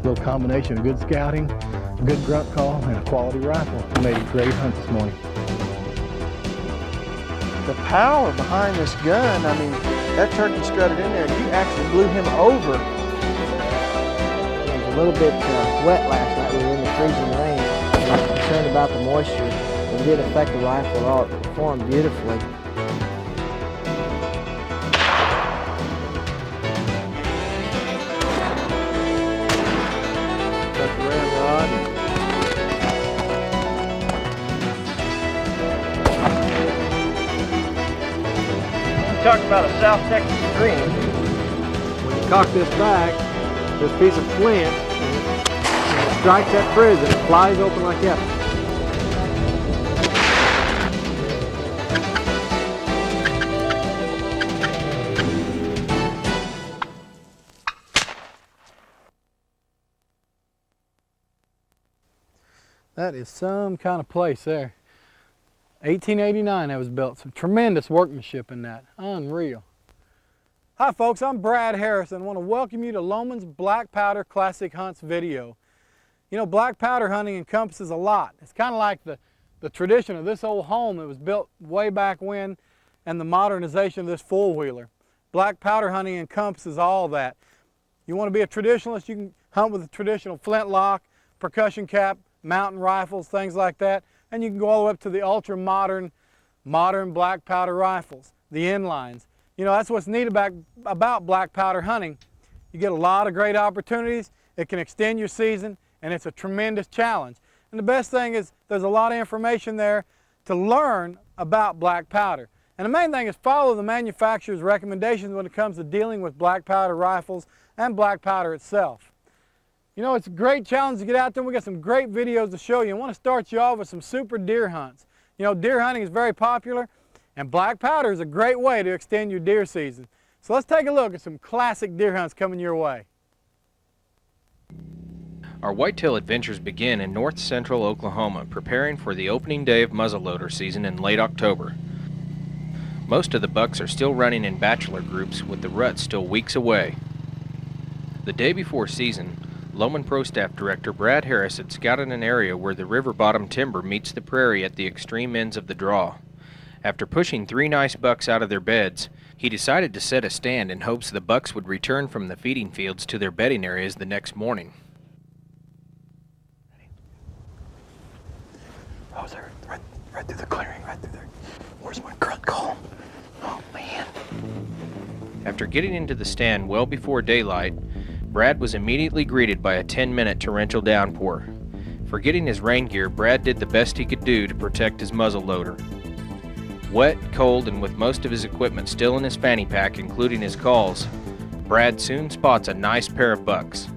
little combination of good scouting, a good grunt call, and a quality rifle made a great hunt this morning. The power behind this gun, I mean, that turkey strutted in there, you actually blew him over. It was a little bit wet last night. We were in the freezing rain. I was concerned about the moisture. It didn't affect the rifle at all. It performed beautifully. Got the ramrod. Talk about a South Texas dream. When you cock this back, this piece of flint, and it strikes that prison, it flies open like that. That is some kind of place there. 1889 that was built. Some tremendous workmanship in that. Unreal. Hi folks, I'm Brad Harris and I want to welcome you to Lohman's Black Powder Classic Hunts video. You know, black powder hunting encompasses a lot. It's kind of like the tradition of this old home that was built way back when and the modernization of this four-wheeler. Black powder hunting encompasses all that. You want to be a traditionalist, you can hunt with a traditional flintlock, percussion cap, mountain rifles, things like that. And you can go all the way up to the ultra modern black powder rifles, the inlines. You know, that's what's neat about black powder hunting. You get a lot of great opportunities, it can extend your season, and it's a tremendous challenge. And the best thing is there's a lot of information there to learn about black powder. And the main thing is follow the manufacturer's recommendations when it comes to dealing with black powder rifles and black powder itself. You know, it's a great challenge to get out there. We got some great videos to show you. I want to start you off with some super deer hunts. You know, deer hunting is very popular, and black powder is a great way to extend your deer season. So let's take a look at some classic deer hunts coming your way. Our whitetail adventures begin in north central Oklahoma, preparing for the opening day of muzzleloader season in late October. Most of the bucks are still running in bachelor groups, with the rut still weeks away. The day before season, Lohman Pro Staff Director Brad Harris had scouted an area where the river bottom timber meets the prairie at the extreme ends of the draw. After pushing 3 nice bucks out of their beds, he decided to set a stand in hopes the bucks would return from the feeding fields to their bedding areas the next morning. Oh, there, right through the clearing, right through there. Where's my grunt call? Oh, man. After getting into the stand well before daylight, Brad was immediately greeted by a 10-minute torrential downpour. Forgetting his rain gear, Brad did the best he could do to protect his muzzleloader. Wet, cold, and with most of his equipment still in his fanny pack, including his calls, Brad soon spots a nice pair of bucks.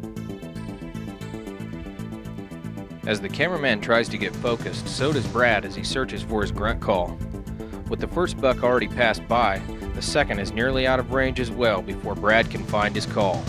As the cameraman tries to get focused, so does Brad as he searches for his grunt call. With the first buck already passed by, the second is nearly out of range as well before Brad can find his call.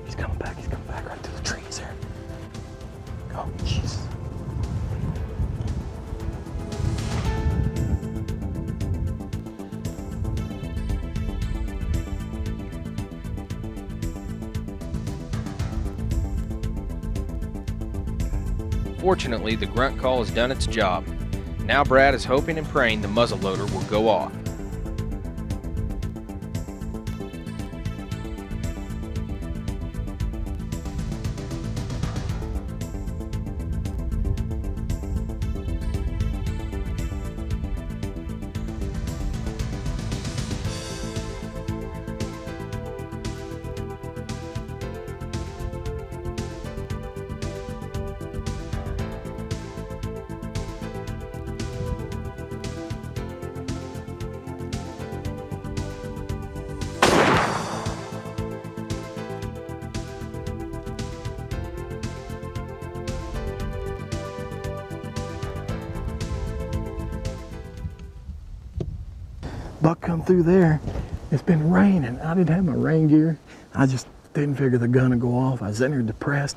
He's coming back right through the trees there. Oh, jeez. Fortunately, the grunt call has done its job. Now Brad is hoping and praying the muzzleloader will go off. Buck come through there. It's been raining. I didn't have my rain gear. I just didn't figure the gun would go off. I was in here depressed.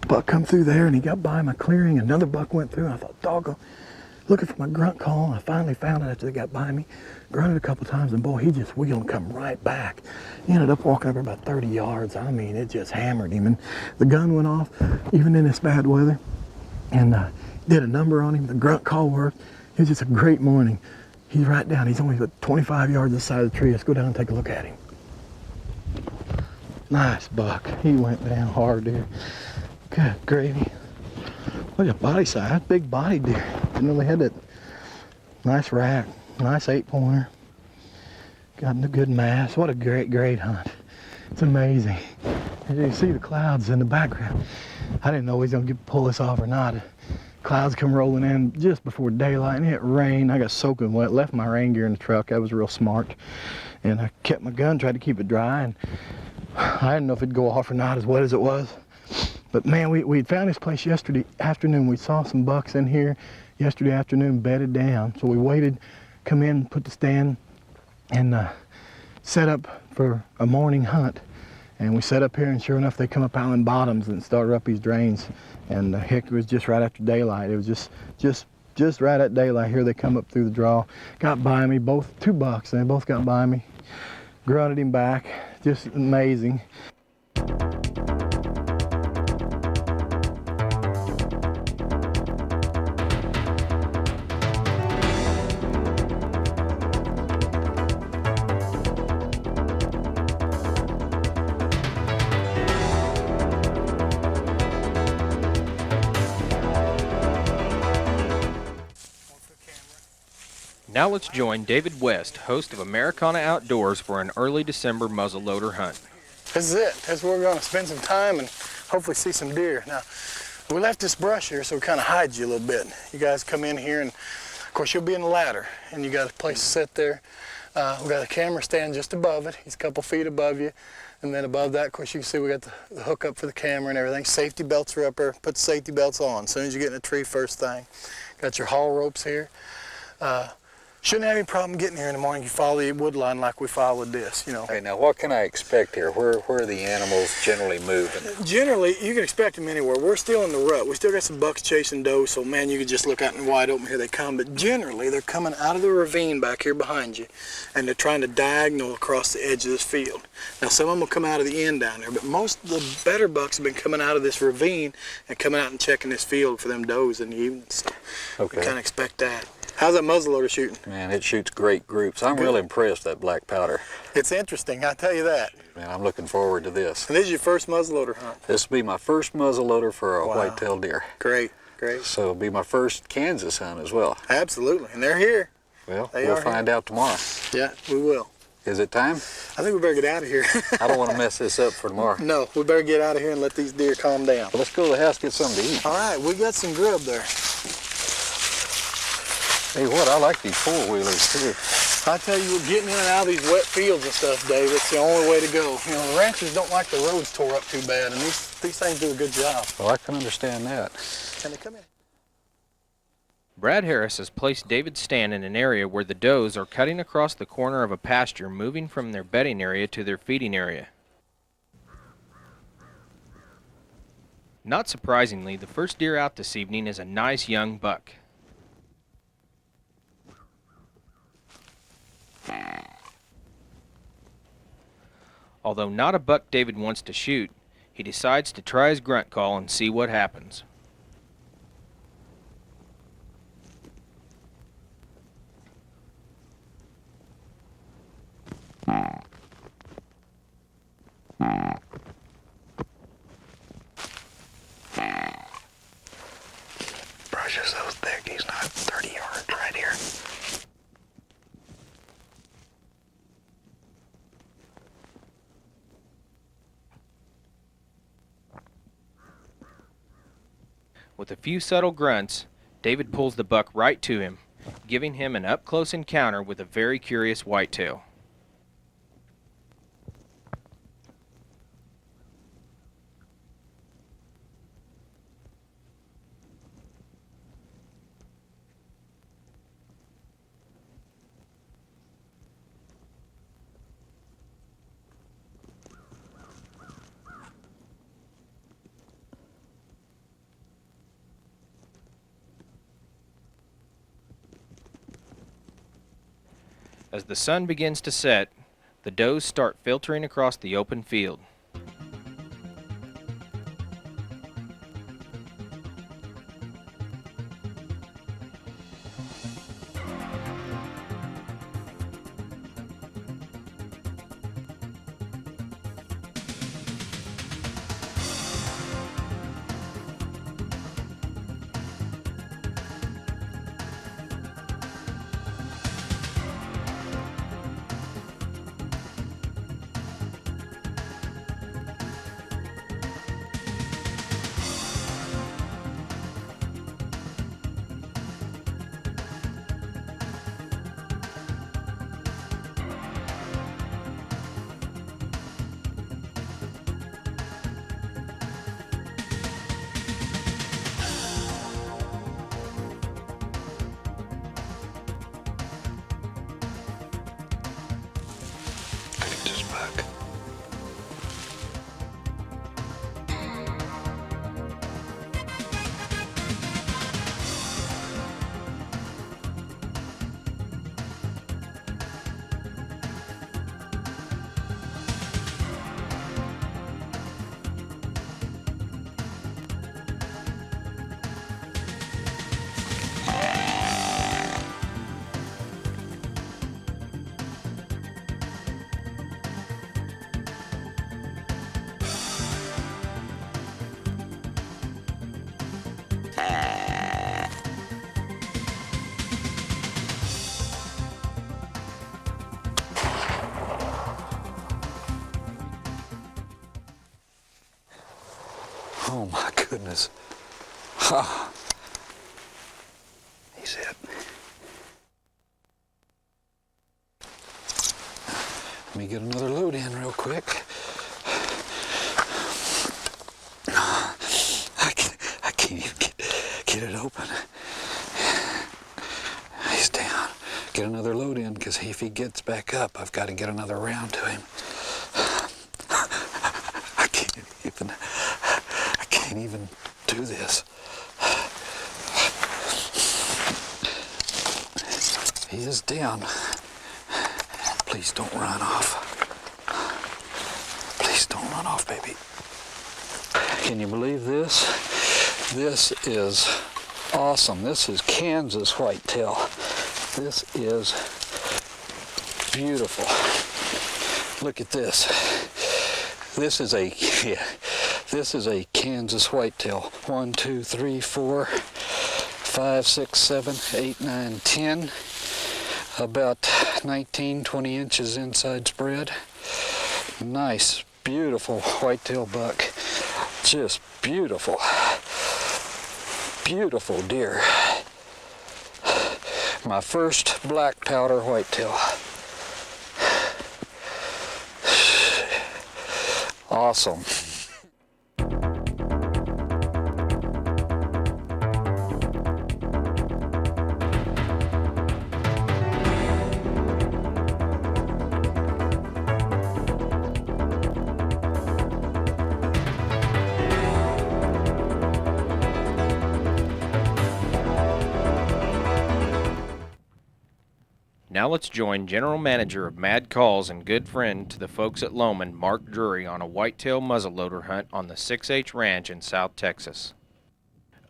Buck come through there and he got by my clearing. Another buck went through and I thought, doggone, looking for my grunt call. I finally found it after they got by me. Grunted a couple times and boy, he just wheeled and come right back. He ended up walking over about 30 yards. I mean, it just hammered him. And the gun went off, even in this bad weather. And did a number on him. The grunt call worked. It was just a great morning. He's right down. He's only about 25 yards this side of the tree. Let's go down and take a look at him. Nice buck. He went down hard there. Good gravy. Look at body size. Big body deer. Didn't really had that nice rack. Nice 8-pointer. Got a good mass. What a great hunt. It's amazing. As you can see the clouds in the background. I didn't know he was going to pull this off or not. Clouds come rolling in just before daylight and it rained. I got soaking wet. Left my rain gear in the truck. That was real smart. And I kept my gun, tried to keep it dry. And I didn't know if it'd go off or not, as wet as it was. But man, we found this place yesterday afternoon. We saw some bucks in here yesterday afternoon bedded down. So we waited, come in, put the stand, and set up for a morning hunt. And we set up here, and sure enough, they come up Outland Bottoms and started up these drains. And heck, it was just right after daylight. It was just right at daylight. Here they come up through the draw, got by me, two bucks, and they both got by me. Grunted him back, just amazing. Now let's join David West, host of Americana Outdoors, for an early December muzzleloader hunt. This is it. That's where we're going to spend some time and hopefully see some deer. Now, we left this brush here so it kind of hides you a little bit. You guys come in here and, of course, you'll be in the ladder and you got a place to sit there. We got a camera stand just above it. He's a couple feet above you. And then above that, of course, you can see we got the hook up for the camera and everything. Safety belts are up there. Put the safety belts on as soon as you get in the tree first thing. Got your haul ropes here. Shouldn't have any problem getting here in the morning. You follow the wood line like we followed this, you know. Okay, now what can I expect here? Where are the animals generally moving? Generally, you can expect them anywhere. We're still in the rut. We still got some bucks chasing does, so man, you can just look out in the wide open, here they come. But generally, they're coming out of the ravine back here behind you, and they're trying to diagonal across the edge of this field. Now, some of them will come out of the end down there, but most of the better bucks have been coming out of this ravine and coming out and checking this field for them does in the evening. So Okay. we kind of expect that. How's that muzzleloader shooting? Man, it shoots great groups. I'm real impressed, that black powder. It's interesting, I tell you that. Man, I'm looking forward to this. And this is your first muzzleloader hunt? This will be my first muzzleloader for a Wow. whitetail deer. Great, great. So it'll be my first Kansas hunt as well. Absolutely, and they're here. Well, They we'll are find out tomorrow. Yeah, we will. Is it time? I think we better get out of here. I don't want to mess this up for tomorrow. No, we better get out of here and let these deer calm down. Well, let's go to the house, get something to eat. All right, we got some grub there. Hey, what? I like these four-wheelers, too. I tell you, we're getting in and out of these wet fields and stuff, Dave. It's the only way to go. You know, the ranchers don't like the roads tore up too bad, and these things do a good job. Well, I can understand that. Can they come in? Brad Harris has placed David's stand in an area where the does are cutting across the corner of a pasture, moving from their bedding area to their feeding area. Not surprisingly, the first deer out this evening is a nice young buck. Although not a buck David wants to shoot, he decides to try his grunt call and see what happens. Brush is so thick, he's not 30 yards right here. With a few subtle grunts, David pulls the buck right to him, giving him an up-close encounter with a very curious whitetail. As the sun begins to set, the does start filtering across the open field. Oh my goodness. Ah. He's it. Let me get another load in real quick. I can't even get it open. He's down. Get another load in, because if he gets back up, I've got to get another round to him. I can't even do this. He is down. Please don't run off. Please don't run off, baby. Can you believe this? This is awesome. This is Kansas whitetail. This is beautiful. Look at this. This is a Kansas whitetail. 1, 2, 3, 4, 5, 6, 7, 8, 9, 10. About 19, 20 inches inside spread. Nice, beautiful whitetail buck. Just beautiful. Beautiful deer. My first black powder whitetail. Awesome. Now let's join General Manager of Mad Calls and good friend to the folks at Lohman, Mark Drury, on a whitetail muzzleloader hunt on the 6H Ranch in South Texas.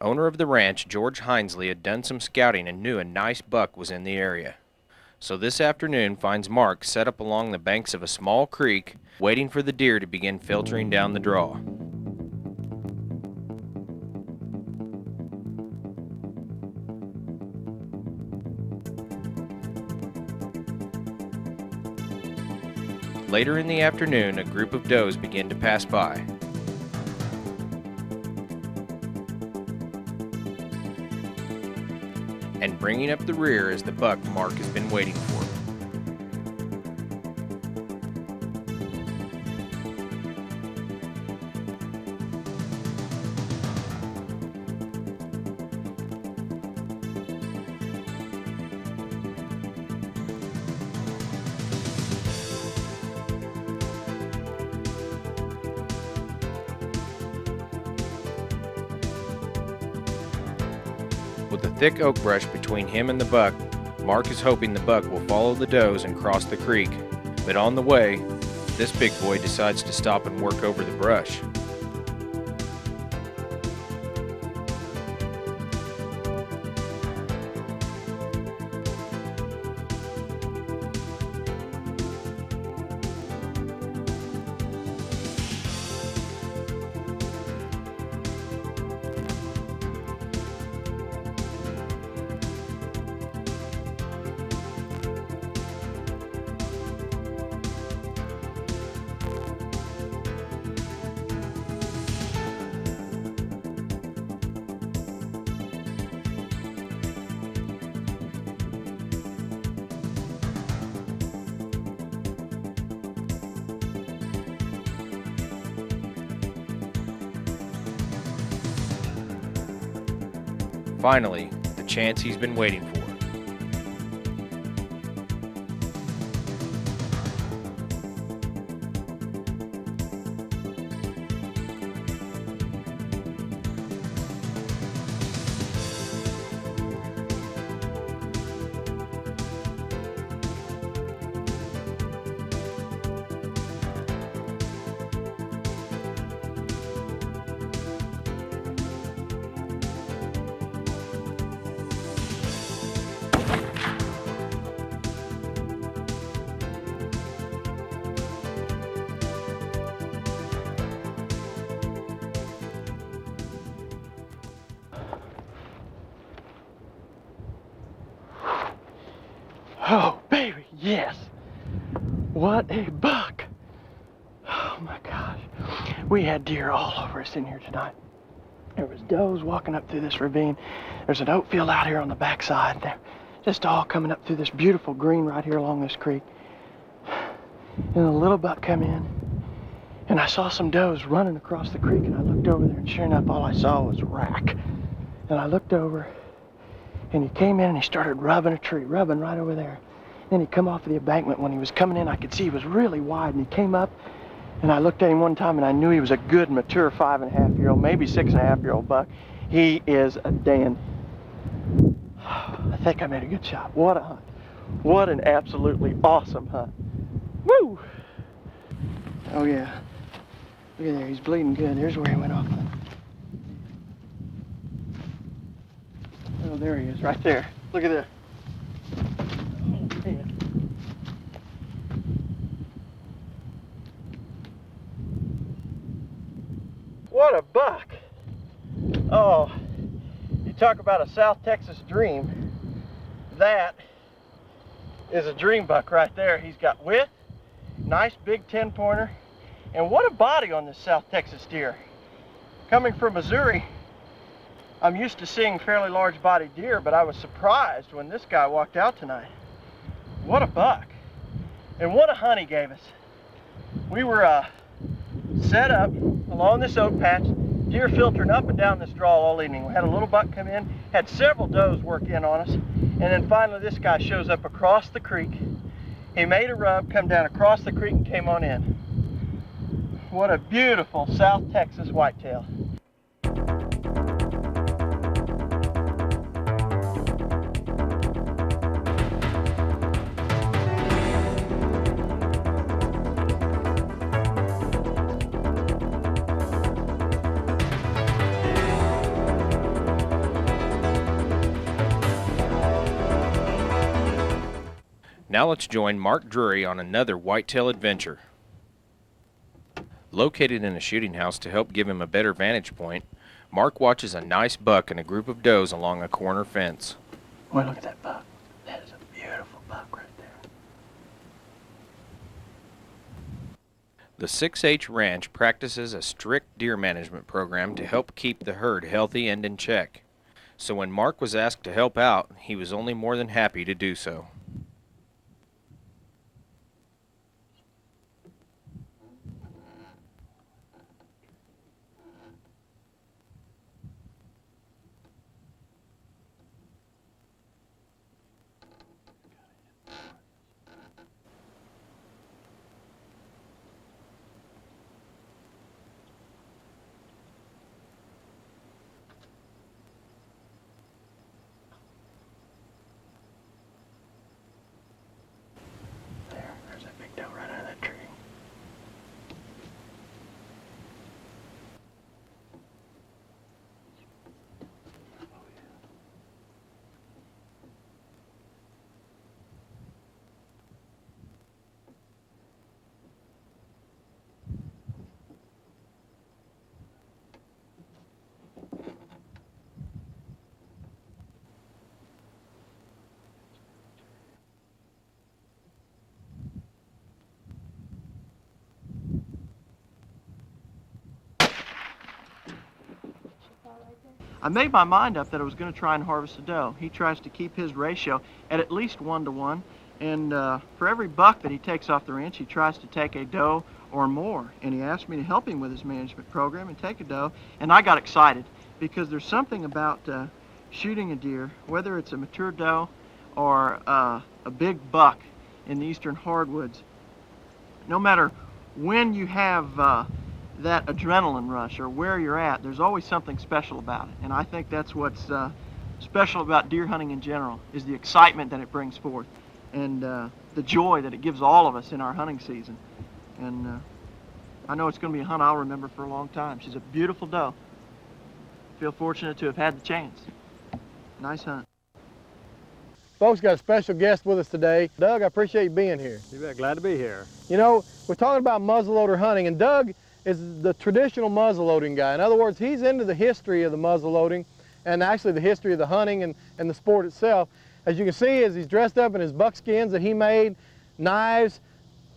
Owner of the ranch, George Hinesley, had done some scouting and knew a nice buck was in the area. So this afternoon finds Mark set up along the banks of a small creek, waiting for the deer to begin filtering down the draw. Later in the afternoon, a group of does begin to pass by. And bringing up the rear is the buck Mark has been waiting for. With a thick oak brush between him and the buck, Mark is hoping the buck will follow the does and cross the creek, but on the way, this big boy decides to stop and work over the brush. Finally, the chance he's been waiting for. Oh, baby, yes. What a buck. Oh my gosh. We had deer all over us in here tonight. There was does walking up through this ravine. There's an oat field out here on the backside. They're just all coming up through this beautiful green right here along this creek. And a little buck come in, and I saw some does running across the creek, and I looked over there, and sure enough, all I saw was rack. And I looked over, and he came in and he started rubbing a tree, rubbing right over there. Then he come off of the embankment. When he was coming in, I could see he was really wide, and he came up, and I looked at him one time, and I knew he was a good, mature 5.5-year-old, maybe 6.5-year-old buck. He is a dandy. I think I made a good shot. What a hunt. What an absolutely awesome hunt. Woo! Oh yeah. Look at there, he's bleeding good. There's where he went off. Oh, there he is, right there. Look at there. Oh, man. What a buck. Oh, you talk about a South Texas dream. That is a dream buck right there. He's got width, nice big 10-pointer, and what a body on this South Texas deer. Coming from Missouri, I'm used to seeing fairly large bodied deer, but I was surprised when this guy walked out tonight. What a buck. And what a hunt he gave us. We were set up along this oak patch, deer filtering up and down this draw all evening. We had a little buck come in, had several does work in on us, and then finally this guy shows up across the creek. He made a rub, come down across the creek and came on in. What a beautiful South Texas whitetail. Now let's join Mark Drury on another whitetail adventure. Located in a shooting house to help give him a better vantage point, Mark watches a nice buck and a group of does along a corner fence. Boy, look at that buck. That is a beautiful buck right there. The 6-H Ranch practices a strict deer management program to help keep the herd healthy and in check. So when Mark was asked to help out, he was only more than happy to do so. I made my mind up that I was going to try and harvest a doe. He tries to keep his ratio at least 1 to 1, and for every buck that he takes off the ranch, he tries to take a doe or more. And he asked me to help him with his management program and take a doe, and I got excited because there's something about shooting a deer, whether it's a mature doe or a big buck in the eastern hardwoods. No matter when you have that adrenaline rush or where you're at, there's always something special about it. And I think that's what's special about deer hunting in general, is the excitement that it brings forth and the joy that it gives all of us in our hunting season. And I know it's going to be a hunt I'll remember for a long time. She's a beautiful doe. Feel fortunate to have had the chance. Nice hunt. Folks, got a special guest with us today. Doug, I appreciate you being here. You bet, glad to be here. You know, we're talking about muzzleloader hunting, and Doug is the traditional muzzleloading guy. In other words, he's into the history of the muzzleloading and actually the history of the hunting and the sport itself. As you can see, as he's dressed up in his buckskins that he made, knives,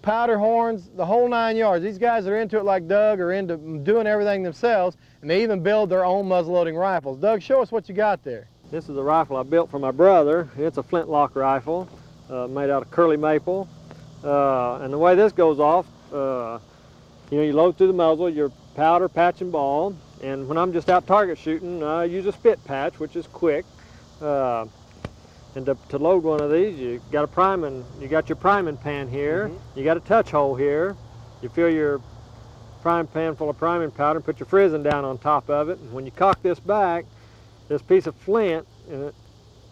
powder horns, the whole 9 yards. These guys are into it like Doug, are into doing everything themselves, and they even build their own muzzleloading rifles. Doug, show us what you got there. This is a rifle I built for my brother. It's a flintlock rifle made out of curly maple. And the way this goes off, you load through the muzzle, your powder, patch, and ball. And when I'm just out target shooting, I use a spit patch, which is quick. And to load one of these, you got your priming pan here. You got a touch hole here. You fill your frying pan full of priming powder and put your frizzing down on top of it. And when you cock this back, this piece of flint, and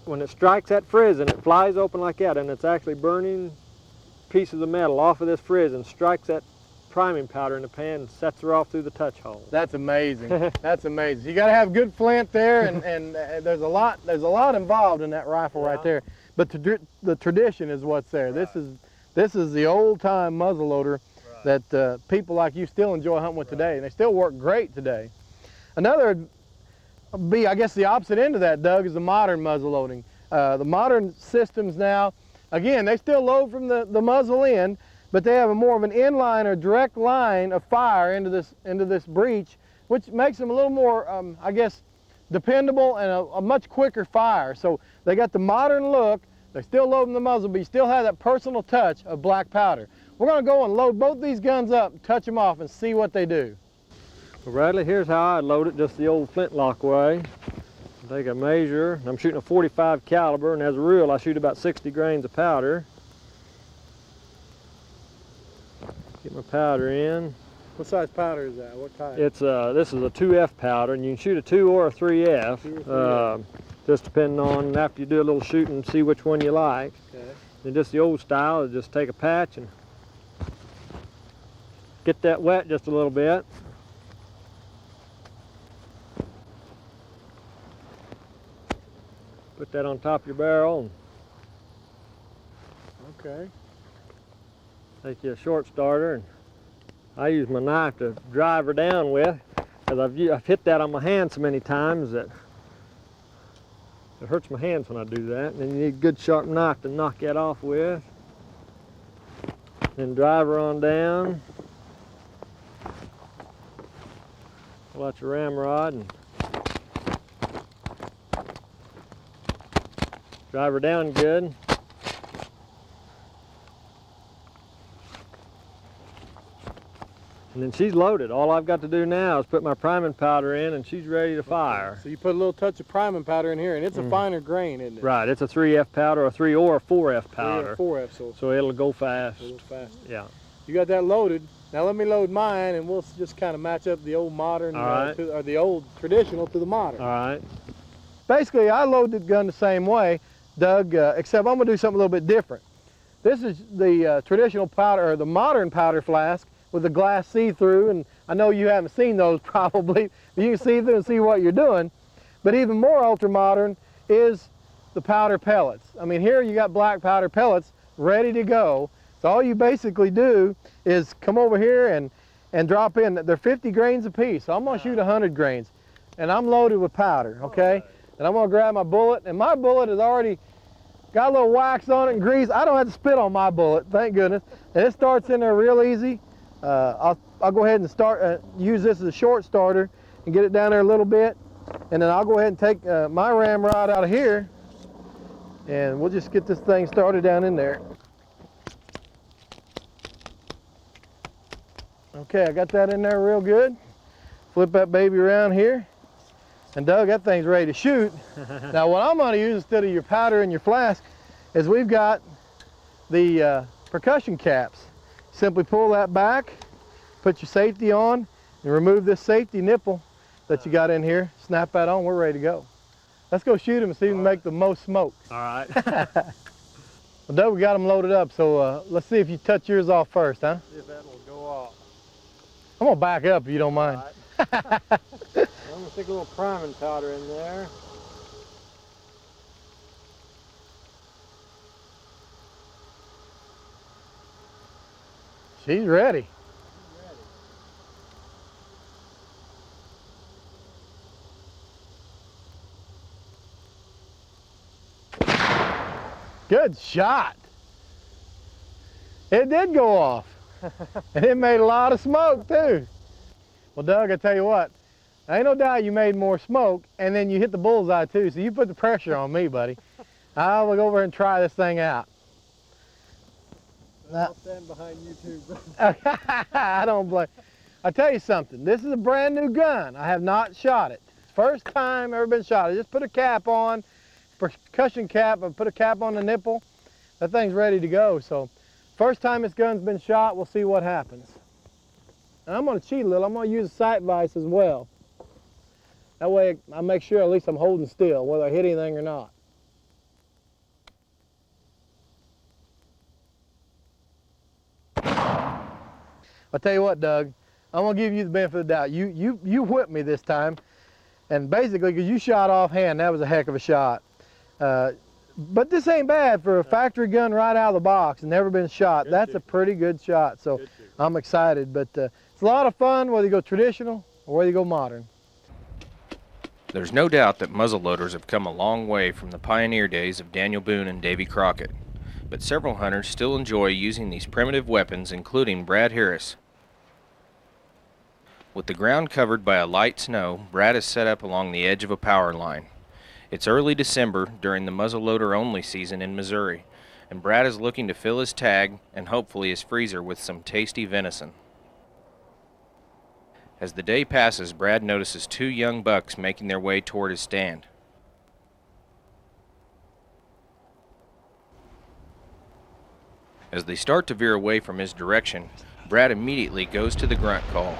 when it strikes that frizzing, it flies open like that, and it's actually burning pieces of metal off of this frizzing, strikes that priming powder in the pan and sets her off through the touch hole. That's amazing. That's amazing. You got to have good flint there, and there's a lot involved in that rifle right there. But the tradition is what's there. Right. This is the old-time muzzleloader that people like you still enjoy hunting with today, and they still work great today. Another I guess the opposite end of that, Doug, is the modern muzzleloading. The modern systems now, again, they still load from the muzzle end, but they have more of an inline or direct line of fire into this breech, which makes them a little more, I guess, dependable and a much quicker fire. So they got the modern look. They still load in the muzzle, but you still have that personal touch of black powder. We're going to go and load both these guns up, touch them off, and see what they do. Well, Bradley, here's how I load it, just the old flintlock way. Take a measure. I'm shooting a 45 caliber, and as a rule, I shoot about 60 grains of powder. Get my powder in. What size powder is that? What type? It's this is a 2F powder, and you can shoot a 2 or a 3F. 2 or 3F. Just depending on, after you do a little shooting, see which one you like. Okay. And just the old style is just take a patch and get that wet just a little bit. Put that on top of your barrel. Okay. Take you a short starter, and I use my knife to drive her down with, because I've hit that on my hand so many times that it hurts my hands when I do that. And then you need a good sharp knife to knock that off with. Then drive her on down. Pull out your ramrod and drive her down good. And then she's loaded. All I've got to do now is put my priming powder in, and she's ready to fire. So you put a little touch of priming powder in here, and it's a finer grain, isn't it? Right, it's a 3F powder, a 3 or a 4F powder. 3 or 4F, so it'll go fast. It'll go fast. Yeah. You got that loaded. Now let me load mine, and we'll just kind of match up the old modern, or the old traditional to the modern. All right. Basically, I load the gun the same way, Doug, except I'm going to do something a little bit different. This is the traditional powder, or the modern powder flask with the glass see-through, and I know you haven't seen those probably, but you can see through and see what you're doing. But even more ultra-modern is the powder pellets. I mean, here you got black powder pellets ready to go. So all you basically do is come over here and drop in. They're 50 grains a piece, so I'm going to shoot 100 grains. And I'm loaded with powder, okay? And I'm going to grab my bullet, and my bullet has already got a little wax on it and grease. I don't have to spit on my bullet, thank goodness. And it starts in there real easy. I'll go ahead and use this as a short starter and get it down there a little bit. And then I'll go ahead and take my ramrod out of here, and we'll just get this thing started down in there. Okay, I got that in there real good. Flip that baby around here. And Doug, that thing's ready to shoot. Now what I'm gonna use instead of your powder and your flask is we've got the percussion caps. Simply pull that back, put your safety on, and remove this safety nipple that you got in here. Snap that on, we're ready to go. Let's go shoot him and see if we can make the most smoke. All right. Well, Doug, we got them loaded up, so let's see if you touch yours off first, huh? See if that will go off. I'm gonna back up if you don't mind. All right. I'm gonna stick a little priming powder in there. She's ready. Good shot. It did go off. And it made a lot of smoke too. Well, Doug, I tell you what, ain't no doubt you made more smoke, and then you hit the bullseye too, so you put the pressure on me, buddy. I'll go over and try this thing out. I'll stand behind you too, brother. I don't blame. I tell you something, this is a brand new gun. I have not shot it. First time ever been shot. I just put a cap on, percussion cap, and put a cap on the nipple. That thing's ready to go. So first time this gun's been shot, we'll see what happens. And I'm gonna cheat a little. I'm gonna use a sight vise as well. That way I make sure at least I'm holding still, whether I hit anything or not. I'll tell you what, Doug, I'm gonna give you the benefit of the doubt. You whipped me this time, and basically, because you shot offhand, that was a heck of a shot. But this ain't bad for a factory gun right out of the box and never been shot. Good That's shoot. a pretty good shot, so Good shoot. I'm excited. But it's a lot of fun whether you go traditional or whether you go modern. There's no doubt that muzzleloaders have come a long way from the pioneer days of Daniel Boone and Davy Crockett, but several hunters still enjoy using these primitive weapons, including Brad Harris. With the ground covered by a light snow, Brad is set up along the edge of a power line. It's early December during the muzzleloader only season in Missouri, and Brad is looking to fill his tag and hopefully his freezer with some tasty venison. As the day passes, Brad notices two young bucks making their way toward his stand. As they start to veer away from his direction, Brad immediately goes to the grunt call.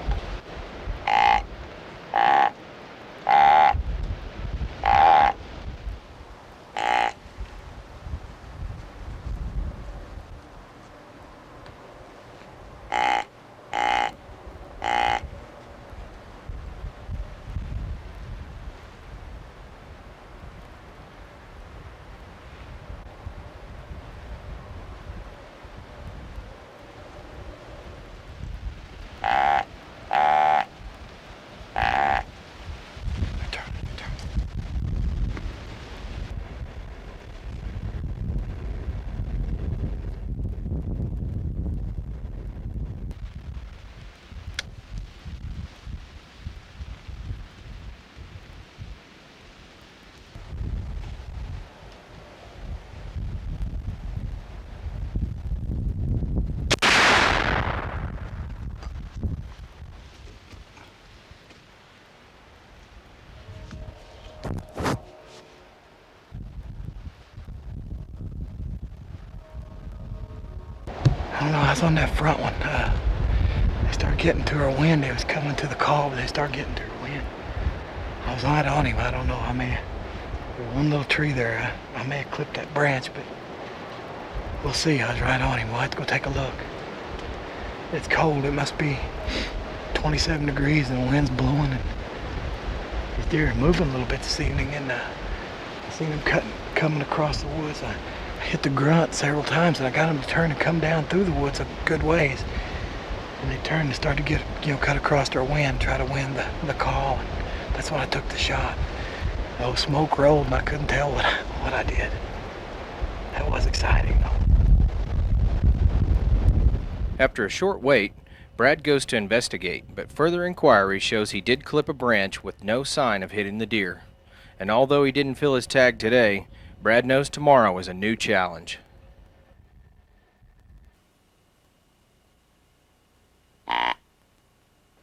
I don't know, I was on that front one. They started getting to her wind. They was coming to the call, but they started getting to her wind. I was right on him. I don't know. There was one little tree there. I may have clipped that branch, but we'll see. I was right on him. We'll have to go take a look. It's cold. It must be 27 degrees and the wind's blowing. And these deer are moving a little bit this evening, and I seen them coming across the woods. I hit the grunt several times, and I got them to turn and come down through the woods a good ways. And they turned and started to get, cut across their wind, try to win the call. And that's when I took the shot. Oh, smoke rolled, and I couldn't tell what I did. That was exciting, though. After a short wait, Brad goes to investigate, but further inquiry shows he did clip a branch with no sign of hitting the deer. And although he didn't fill his tag today, Brad knows tomorrow is a new challenge.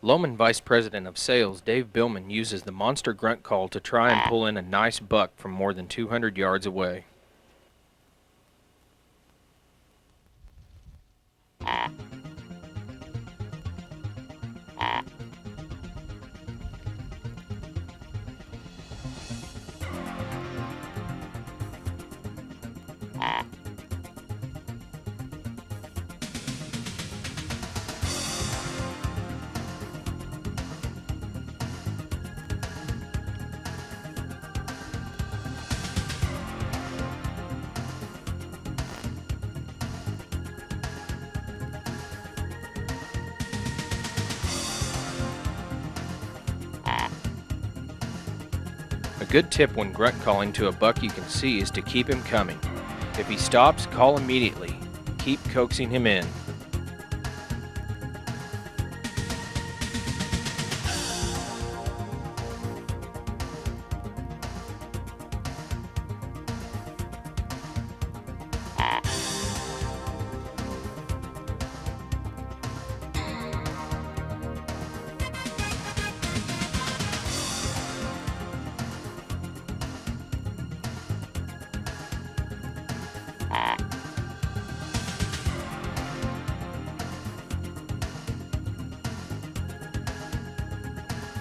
Lohman Vice President of Sales Dave Billman uses the monster grunt call to try and pull in a nice buck from more than 200 yards away. A good tip when grunt calling to a buck you can see is to keep him coming. If he stops, call immediately. Keep coaxing him in.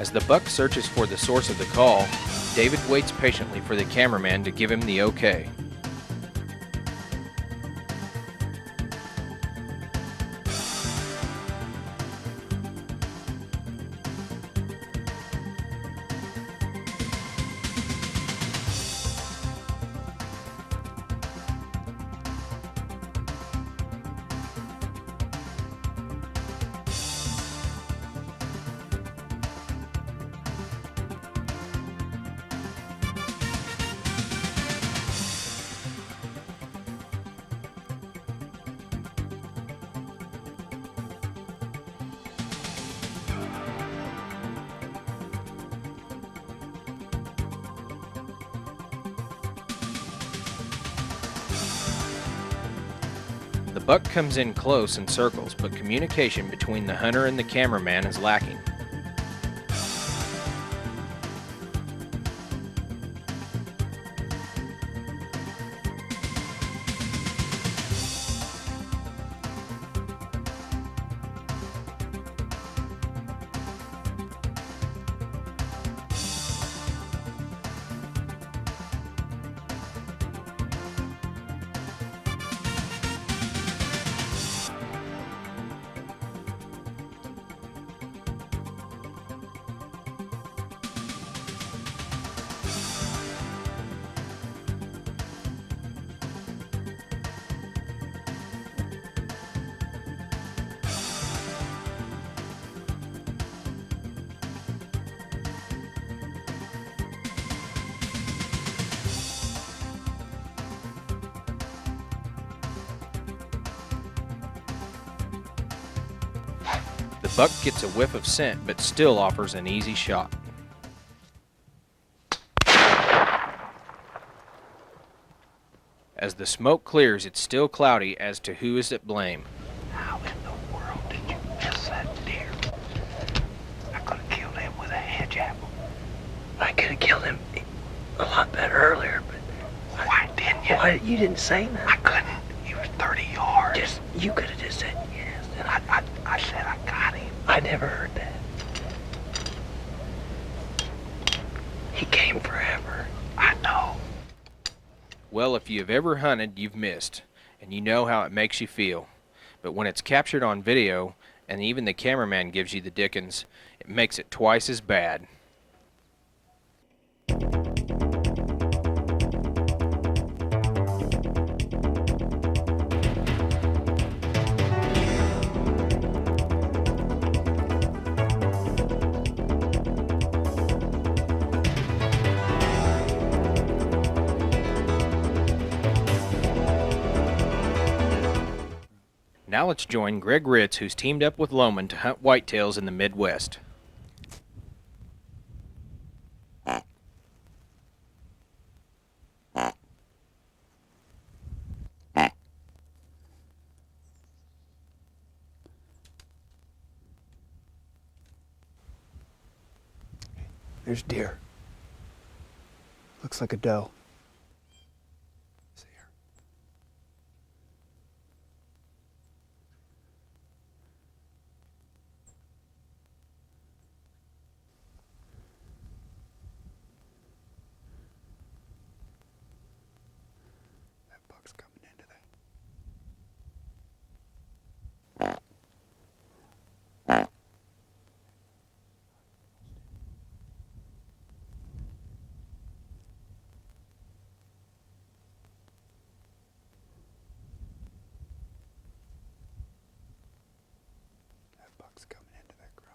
As the buck searches for the source of the call, David waits patiently for the cameraman to give him the okay. The buck comes in close and circles, but communication between the hunter and the cameraman is lacking. The buck gets a whiff of scent, but still offers an easy shot. As the smoke clears, it's still cloudy as to who is at blame. How in the world did you miss that deer? I could have killed him with a hedge apple. I could have killed him a lot better earlier, but why didn't you? Why you didn't say that? I couldn't. He was 30 yards. You could have just said yes, and I said I got him. I never heard that. He came forever. I know. Well, if you've ever hunted, you've missed, and you know how it makes you feel. But when it's captured on video, and even the cameraman gives you the dickens, it makes it twice as bad. Now let's join Greg Ritz, who's teamed up with Lohman to hunt whitetails in the Midwest. There's deer. Looks like a doe. See her. That buck's coming into that. That buck's coming into that ground.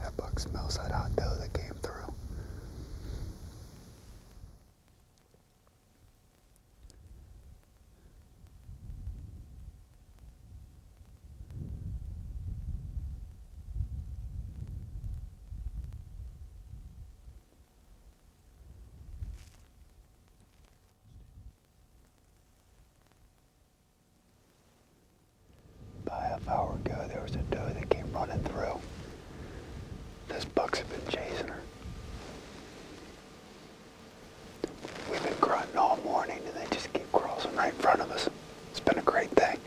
That buck smells that hot doe that came through. About a half hour ago, there was a doe that came running through. Those bucks have been chasing her. We've been grunting all morning and they just keep crossing right in front of us. It's been a great thing.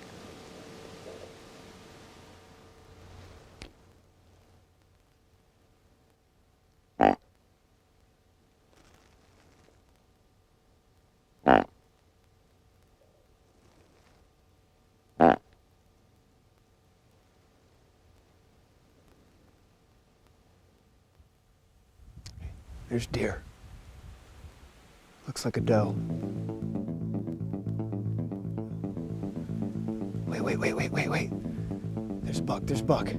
There's deer. Looks like a doe. Wait. There's buck.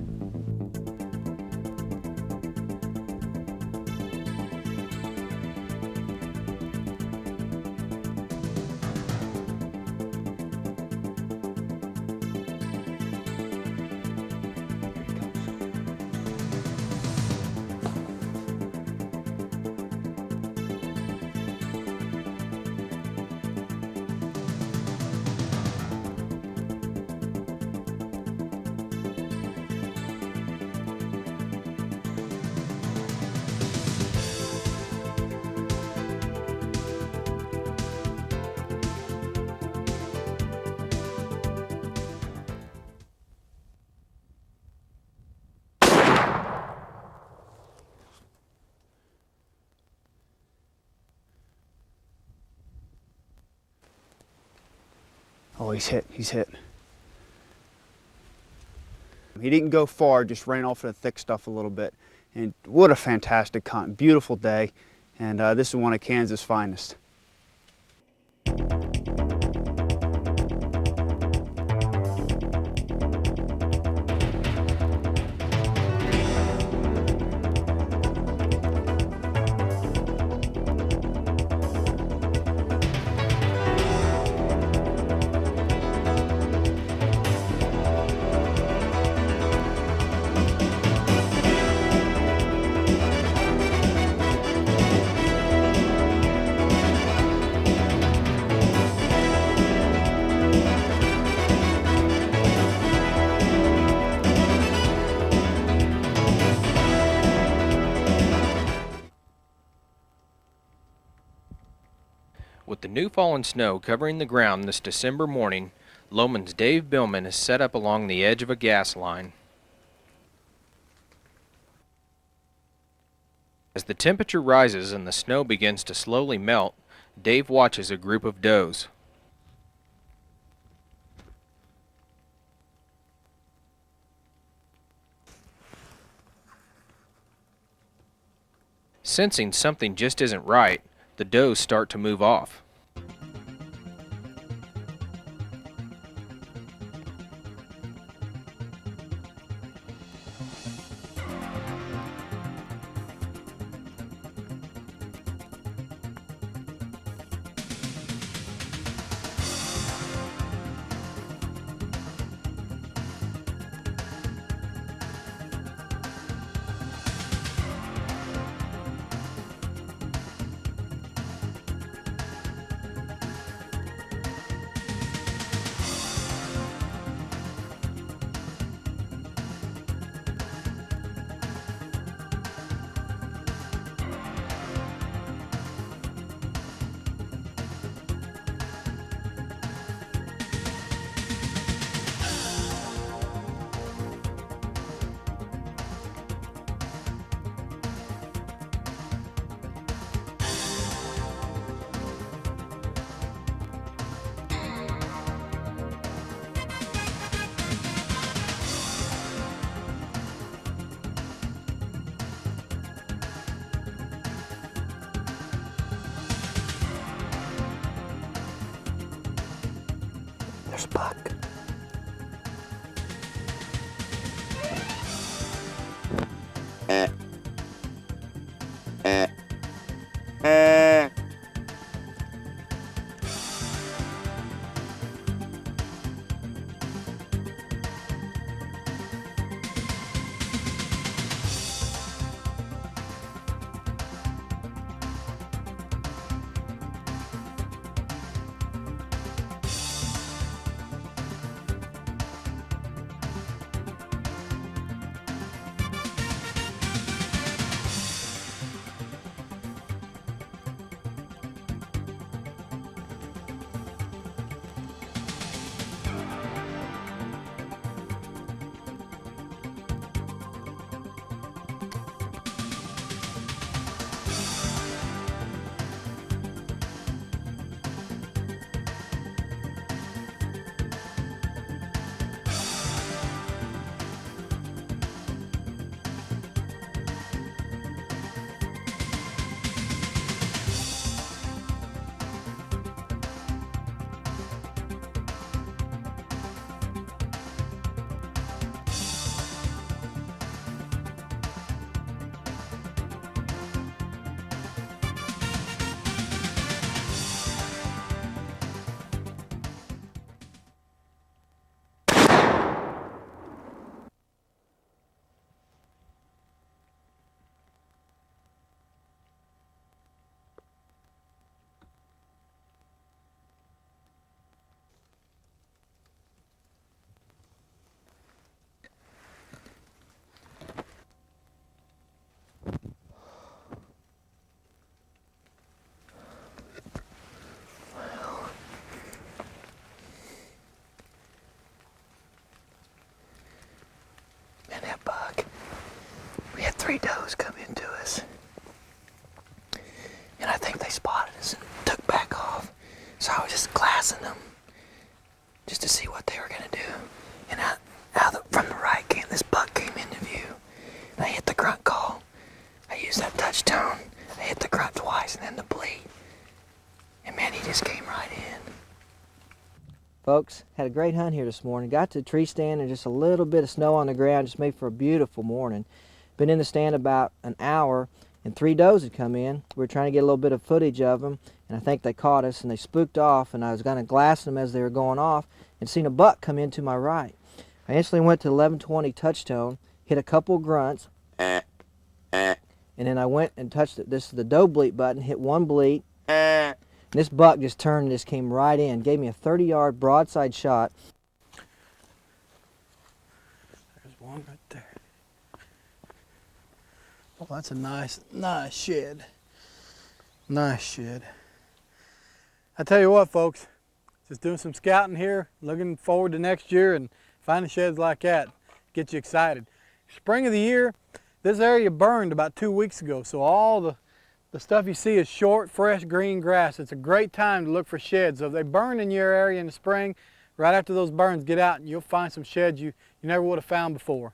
Oh, he's hit. He didn't go far, just ran off the thick stuff a little bit. And what a fantastic hunt. Beautiful day. And this is one of Kansas' finest. With the new fallen snow covering the ground this December morning, Lohman's Dave Billman is set up along the edge of a gas line. As the temperature rises and the snow begins to slowly melt, Dave watches a group of does. Sensing something just isn't right, the does start to move off. There's a buck. And that buck, we had 3 does come into us. And I think they spotted us and took back off. So I was just glassing them just to see what they were gonna do. And from the right this buck came into view. And I hit the grunt call. I used that touch tone. I hit the grunt twice and then the bleat. And man, he just came right in. Folks, had a great hunt here this morning. Got to the tree stand and just a little bit of snow on the ground just made for a beautiful morning. Been in the stand about an hour and 3 does had come in. We were trying to get a little bit of footage of them and I think they caught us and they spooked off and I was going to glass them as they were going off and seen a buck come in to my right. I instantly went to 1120 touch tone, hit a couple grunts, and then I went and touched it. This is the doe bleat button, hit 1 bleat. And this buck just turned and just came right in, gave me a 30-yard broadside shot. There's one right there. Oh, that's a nice shed. Nice shed. I tell you what, folks, just doing some scouting here, looking forward to next year and finding sheds like that. Get you excited. Spring of the year, this area burned about 2 weeks ago, so all the stuff you see is short, fresh, green grass. It's a great time to look for sheds. So if they burn in your area in the spring, right after those burns, get out and you'll find some sheds you never would have found before.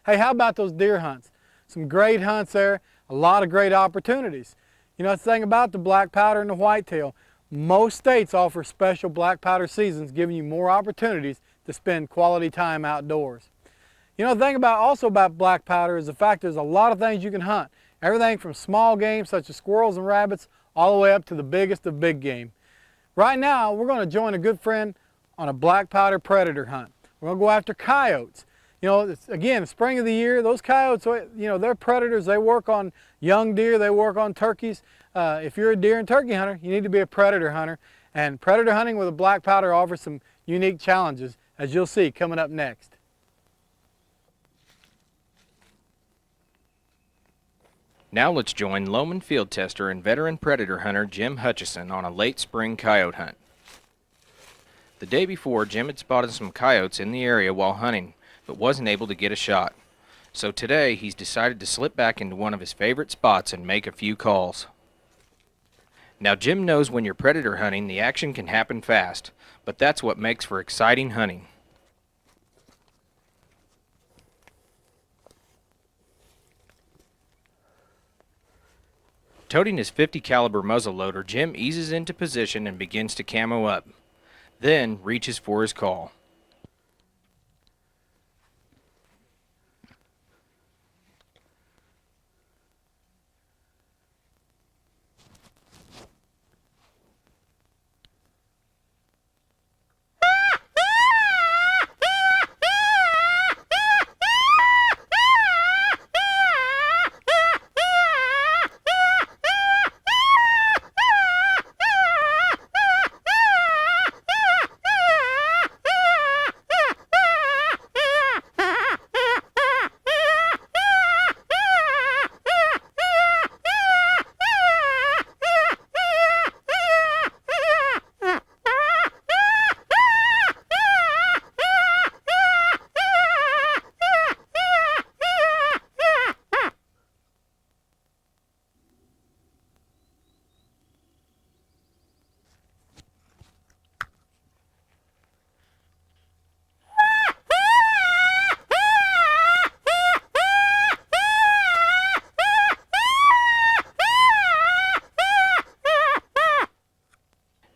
Hey, how about those deer hunts? Some great hunts there. a lot of great opportunities. You know, the thing about the black powder and the whitetail, most states offer special black powder seasons, giving you more opportunities to spend quality time outdoors. You know, the thing also about black powder is the fact there's a lot of things you can hunt. Everything from small game such as squirrels and rabbits all the way up to the biggest of big game. Right now, we're going to join a good friend on a black powder predator hunt. We're going to go after coyotes. You know, again, spring of the year, those coyotes, you know, they're predators. They work on young deer, they work on turkeys. If you're a deer and turkey hunter, you need to be a predator hunter. And predator hunting with a black powder offers some unique challenges, as you'll see coming up next. Now let's join Lohman field tester and veteran predator hunter Jim Hutchison on a late spring coyote hunt. The day before, Jim had spotted some coyotes in the area while hunting, but wasn't able to get a shot. So today, he's decided to slip back into one of his favorite spots and make a few calls. Now Jim knows when you're predator hunting, the action can happen fast, but that's what makes for exciting hunting. Toting his .50 caliber muzzleloader, Jim eases into position and begins to camo up, then reaches for his call.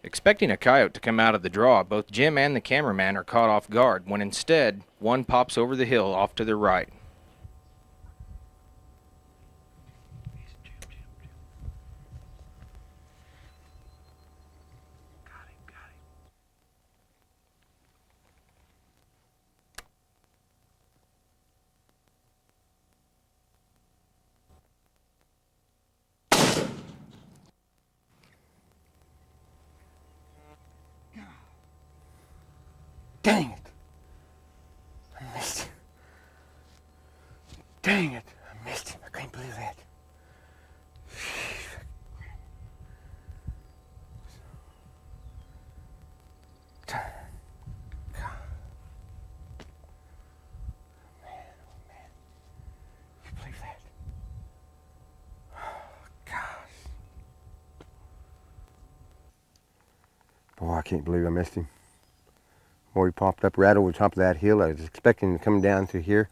Expecting a coyote to come out of the draw, both Jim and the cameraman are caught off guard, when instead, one pops over the hill off to their right. Dang it. I missed him. Dang it. I missed him. I can't believe that. Boy, I can't believe I missed him. Boy, he popped up right over the top of that hill. I was expecting him to come down through here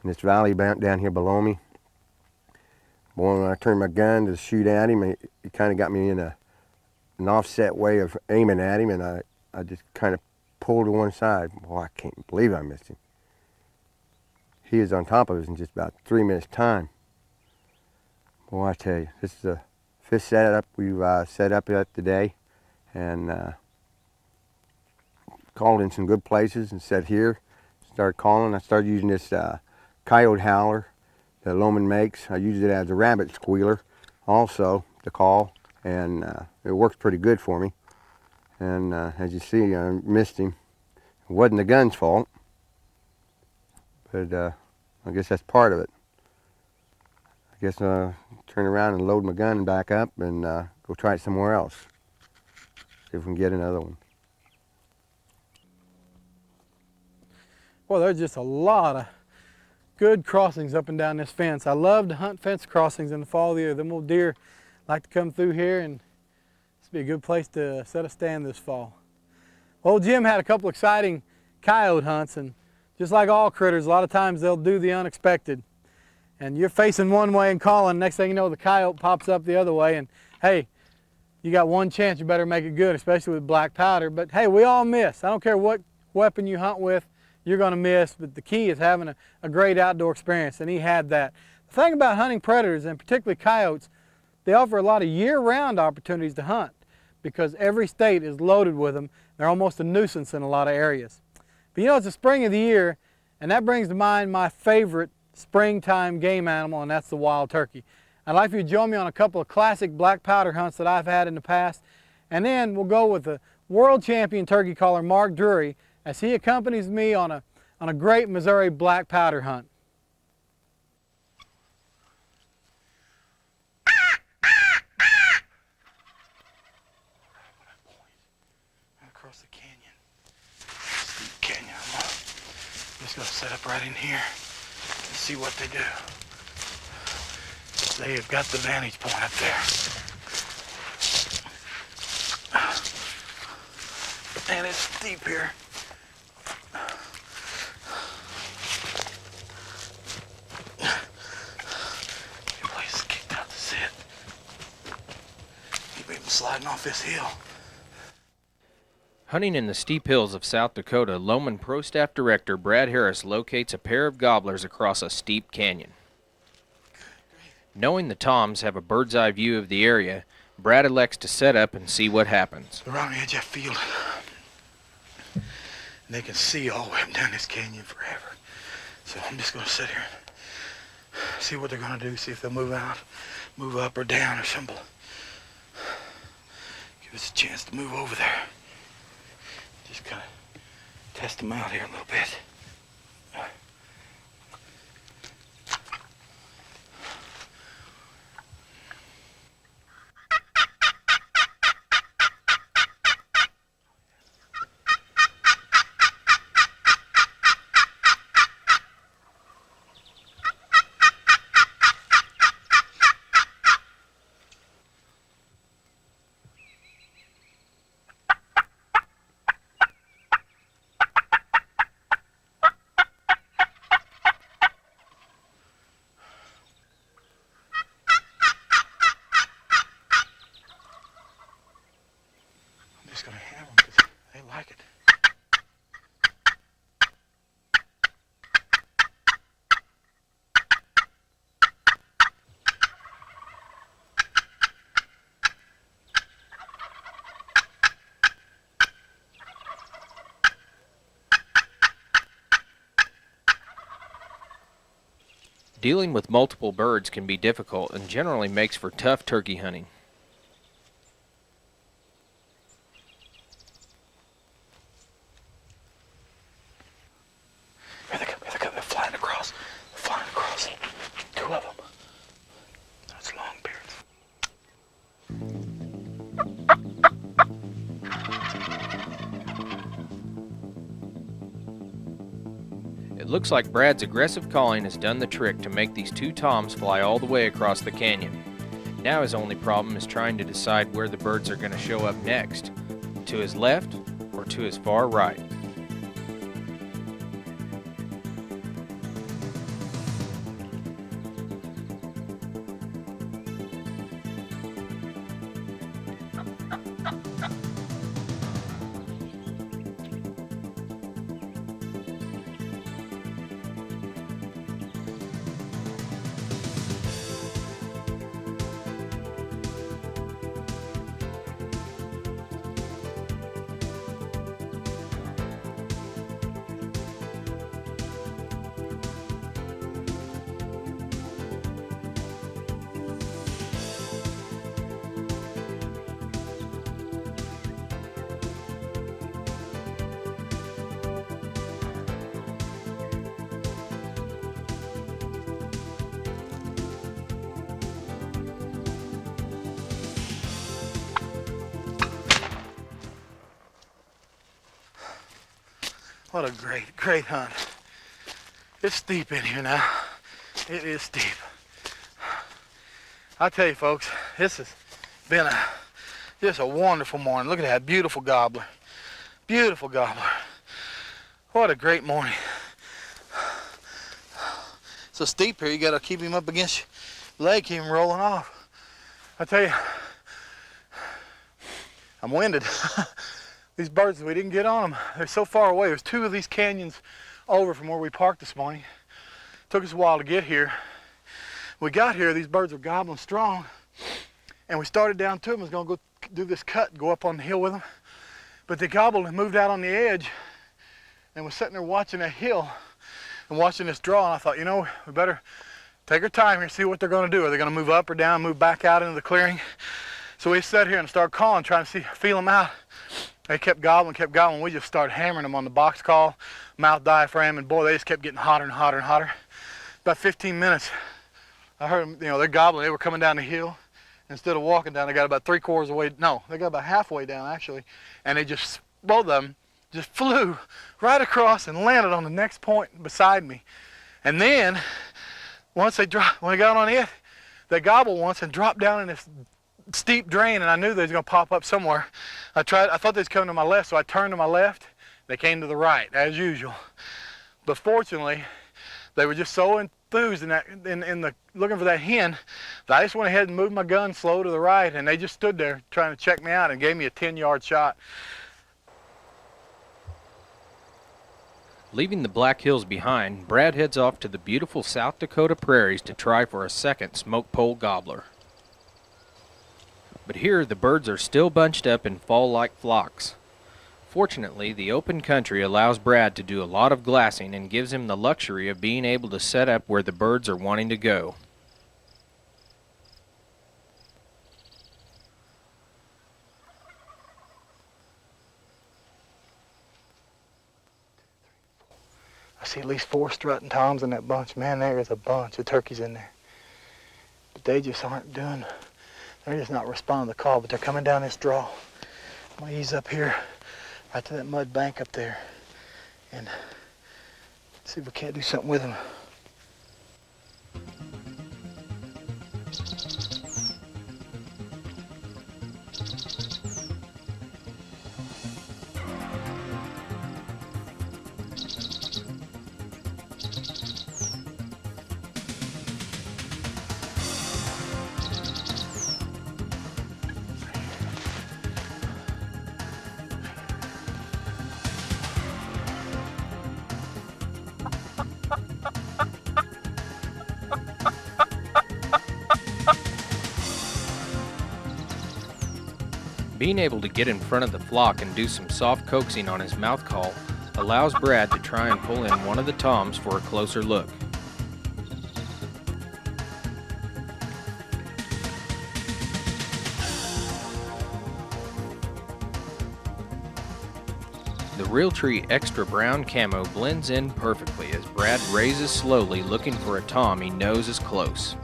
in this valley down here below me. Boy, when I turned my gun to shoot at him, it kind of got me in an offset way of aiming at him, and I just kind of pulled to one side. Boy, I can't believe I missed him. He was on top of us in just about 3 minutes' time. Boy, I tell you, this is the 5th setup we've set up yet today, and called in some good places and set here. Started calling. I started using this coyote howler that Lohman makes. I use it as a rabbit squealer also to call, and it works pretty good for me. And as you see, I missed him. It wasn't the gun's fault, but I guess that's part of it. I guess turn around and load my gun back up and go try it somewhere else. See if we can get another one. Well, there's just a lot of good crossings up and down this fence. I love to hunt fence crossings in the fall of the year. Them little deer like to come through here, and this would be a good place to set a stand this fall. Old Jim had a couple exciting coyote hunts, and just like all critters, a lot of times they'll do the unexpected. and you're facing one way and calling. Next thing you know, the coyote pops up the other way, and hey, you got one chance. You better make it good, especially with black powder. But hey, we all miss. I don't care what weapon you hunt with, you're going to miss. But the key is having a great outdoor experience, and he had that. The thing about hunting predators, and particularly coyotes, they offer a lot of year-round opportunities to hunt because every state is loaded with them. They're almost a nuisance in a lot of areas. But you know, it's the spring of the year, and that brings to mind my favorite springtime game animal, and that's the wild turkey. I'd like for you to join me on a couple of classic black powder hunts that I've had in the past, and then we'll go with the world champion turkey caller Mark Drury as he accompanies me on a great Missouri black powder hunt. Across the canyon, steep canyon. I'm just gonna set up right in here and see what they do. They have got the vantage point up there. And it's steep here. Your place is kicked out to sit. Keep him sliding off this hill. Hunting in the steep hills of South Dakota, Lohman Pro Staff Director Brad Harris locates a pair of gobblers across a steep canyon. Knowing the toms have a bird's eye view of the area, Brad elects to set up and see what happens. They're on the edge of that field. And they can see all the way up down this canyon forever. So I'm just going to sit here and see what they're going to do, see if they'll move out, move up or down or something. Give us a chance to move over there. Just kind of test them out here a little bit. Just gonna hammer them because they like it. Dealing with multiple birds can be difficult and generally makes for tough turkey hunting. Here they come, they're flying across. Two of them. That's longbeards. It looks like Brad's aggressive calling has done the trick to make these two toms fly all the way across the canyon. Now his only problem is trying to decide where the birds are going to show up next, to his left or to his far right. What a great hunt. It's steep in here now. It is steep. I tell you folks, this has been just a wonderful morning. Look at that beautiful gobbler. Beautiful gobbler. What a great morning. so steep here, you gotta keep him up against your leg, keep him rolling off. I tell you, I'm winded. These birds, we didn't get on them. They're so far away. There's 2 of these canyons over from where we parked this morning. Took us a while to get here. We got here, these birds were gobbling strong, and we started down to them. I was gonna go do this cut and go up on the hill with them. But they gobbled and moved out on the edge and was sitting there watching that hill and watching this draw, and I thought, you know, we better take our time here, see what they're gonna do. Are they gonna move up or down, move back out into the clearing? So we sat here and started calling, trying to feel them out. They kept gobbling. We just started hammering them on the box call, mouth diaphragm, and boy, they just kept getting hotter and hotter and hotter. About 15 minutes, I heard them, you know, they're gobbling. They were coming down the hill. Instead of walking down, they got about 3/4 away. No, they got about halfway down actually, and they just, both of them, just flew right across and landed on the next point beside me. And then, once they dropped, when they got on it, they gobbled once and dropped down in this steep drain, and I knew they was gonna pop up somewhere. I thought they was coming to my left, so I turned to my left. They came to the right, as usual. But fortunately, they were just so enthused in the looking for that hen that I just went ahead and moved my gun slow to the right, and they just stood there trying to check me out and gave me a 10-yard shot. Leaving the Black Hills behind, Brad heads off to the beautiful South Dakota prairies to try for a second smoke pole gobbler. But here the birds are still bunched up in fall-like flocks. Fortunately, the open country allows Brad to do a lot of glassing and gives him the luxury of being able to set up where the birds are wanting to go. I see at least 4 strutting toms in that bunch. Man, there is a bunch of turkeys in there. But they just aren't doing, they're just not responding to the call, but they're coming down this draw. I'm gonna ease up here, right to that mud bank up there, and see if we can't do something with them. Being able to get in front of the flock and do some soft coaxing on his mouth call allows Brad to try and pull in one of the toms for a closer look. The Realtree Extra Brown Camo blends in perfectly as Brad raises slowly, looking for a tom he knows is close.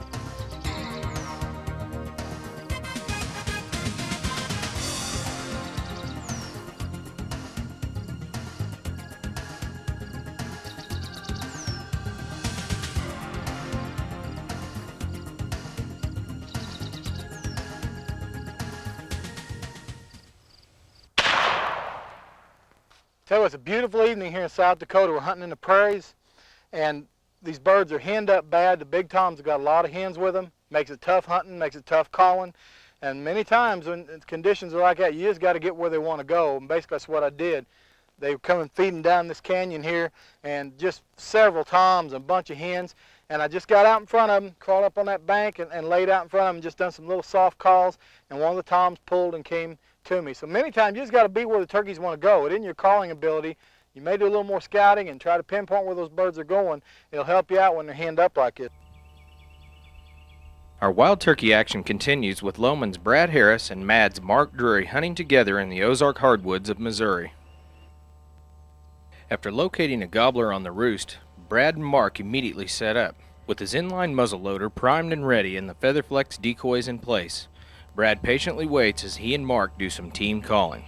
Tell you, it's a beautiful evening here in South Dakota. We're hunting in the prairies, and these birds are henned up bad. The big toms have got a lot of hens with them. Makes it tough hunting, makes it tough calling. And many times when conditions are like that, you just got to get where they want to go. And basically that's what I did. They were coming feeding down this canyon here, and just several toms and a bunch of hens. And I just got out in front of them, crawled up on that bank and laid out in front of them and just done some little soft calls. And one of the toms pulled and came to me. So many times you just got to be where the turkeys want to go. It in your calling ability. You may do a little more scouting and try to pinpoint where those birds are going. It'll help you out when they're henned up like this. Our wild turkey action continues with Lohman's Brad Harris and Mad's Mark Drury hunting together in the Ozark hardwoods of Missouri. After locating a gobbler on the roost, Brad and Mark immediately set up. With his inline muzzleloader primed and ready and the Featherflex decoys in place, Brad patiently waits as he and Mark do some team calling.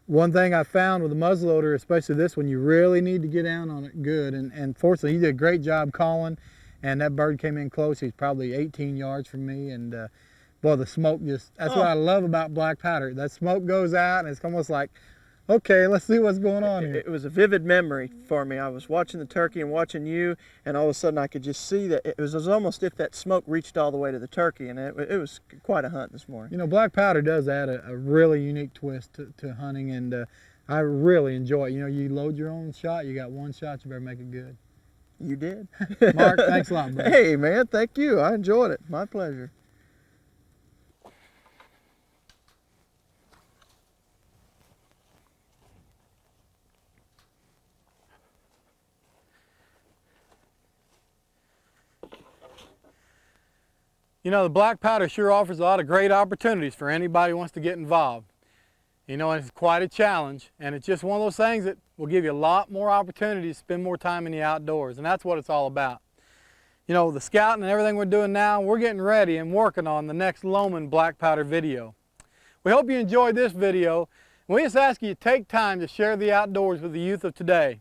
One thing I found with the muzzleloader, especially this one, you really need to get down on it good. And fortunately, he did a great job calling, and that bird came in close. He's probably 18 yards from me, and boy, the smoke that's what I love about black powder. That smoke goes out, and it's almost like, okay, let's see what's going on here. It was a vivid memory for me. I was watching the turkey and watching you, and all of a sudden I could just see that it was almost if that smoke reached all the way to the turkey, and it was quite a hunt this morning. You know, black powder does add a really unique twist to hunting, and I really enjoy it. You know, you load your own shot, you got one shot, you better make it good. You did. Mark, thanks a lot, bro. Hey, man, thank you. I enjoyed it. My pleasure. You know, the black powder sure offers a lot of great opportunities for anybody who wants to get involved. You know, it's quite a challenge, and it's just one of those things that will give you a lot more opportunities to spend more time in the outdoors, and that's what it's all about. You know, the scouting and everything we're doing now, we're getting ready and working on the next Lohman black powder video. We hope you enjoyed this video, and we just ask you to take time to share the outdoors with the youth of today,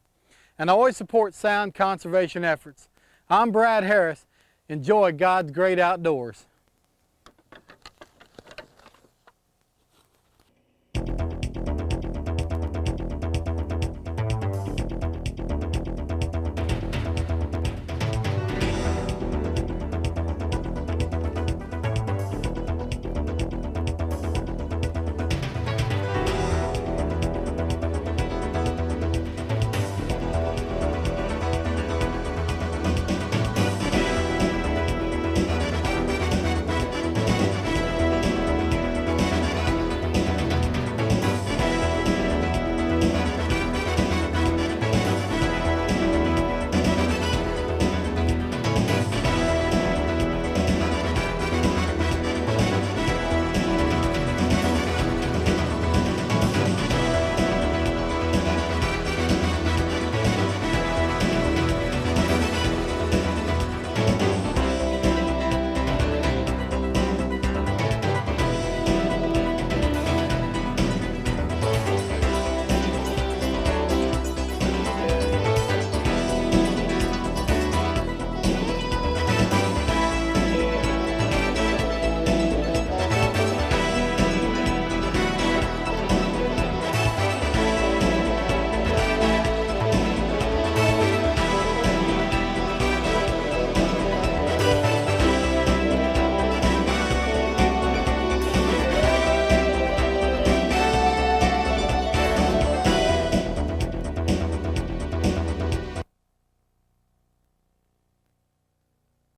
and always support sound conservation efforts. I'm Brad Harris. Enjoy God's great outdoors.